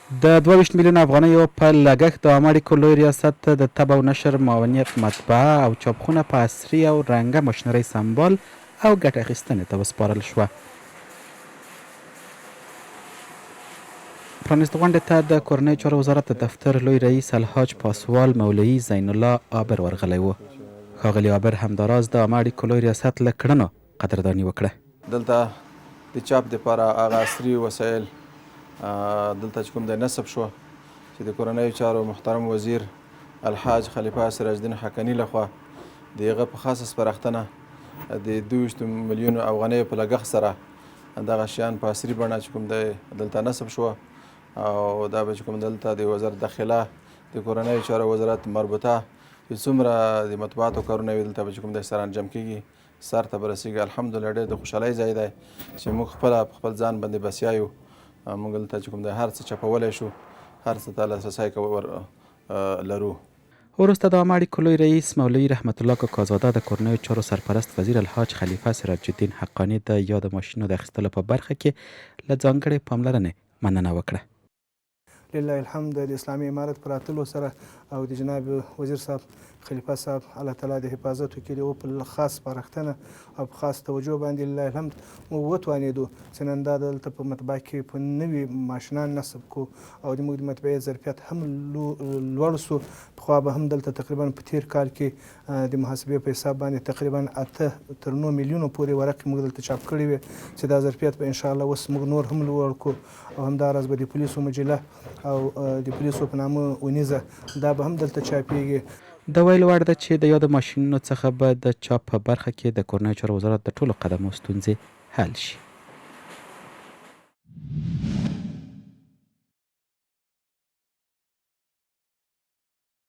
د 22 میلیون افغانیو په لګښت د عامه اړیکو لوی ریاست د طبع او نشر معاونیت مطبعه او چاپخونه په عصري او رنګه ماشینرۍ سمبال او ګټه اخیستنې ته وسپارل شوه. پرانیستې غونډې ته د کورنیو چارو وزارت د دفتر لوی رئیس الحاج پاسوال مولوي زین الله عابر ورغلی و. ښاغلي عابر همداراز د عامه اړیکو لوی ریاست له کړنو قدرداني وکړه. دلته د چاپ دپاره هغه عصري وسایل دلته چې کوم دی نصب شوه چې د کورنیو چارو محترم وزیر الحاج خلیفه سراج الدین حقانی لخوا د هغه په خاصه سپارښتنه د 22 میلیونو افغانیو په لګښت سره دغه شیان په عصري بڼه چې کوم دی دلته نصب شوه او دا به چې کوم دلته د وزارت داخله د کورنیو چارو وزارت مربوطه چې څومره د مطبوعاتو کارونه وي دلته به چې کوم دی سره انجام کیږي سر ته به رسیږي. الحمدلله ډېر د خوشحالۍ ځای دی چې موږ خپله په خپل ځان باندې بسیا یو. موږ دلته چې کوم دی هر څه چاپولی شو، هر څه ته لاسرسی لرو. وروسته د عامه اړیکو لوی رئیس مولوي رحمت الله کاکازاده د کورنیو چارو سرپرست وزیر الحاج خلیفه سراج الدین حقانی د یاد ماشینونو د اخیستلو په برخه کې له ځانګړې پاملرنې مننه وکړه. لله الحمد د اسلامي امارت پر راتلو سره او د جناب وزیر صاحب خلیفه صاحب الله تعالی د حفاظت وکړي او په خاص سپارښتنه او په خاص توجه باندې لله الحمد موږ وتوانېدو چې نن دا دلته په مطبعه کې په نوي ماشینان نصب کړو او د موږ د مطبعې ظرفیت هم لوړ سو. پخوا به هم دلته تقریبا په تیر کال کې د محاسبې په حساب باندې تقریبا 8 تر 9 میلیونو پورې ورقې موږ دلته چاپ کړي وي چې دا ظرفیت به انشاءالله اوس موږ نور هم لوړ کړو او همداراز به د پولیسو مجله او د پولیسو په نامه ونیزه دا به هم دلته چاپیږي. د ویلو وړ ده چې د یادو ماشینونو څخه به د چاپ په برخه کې د کورنیو چارو وزارت د ټولو قدمو ستونزې حل شي.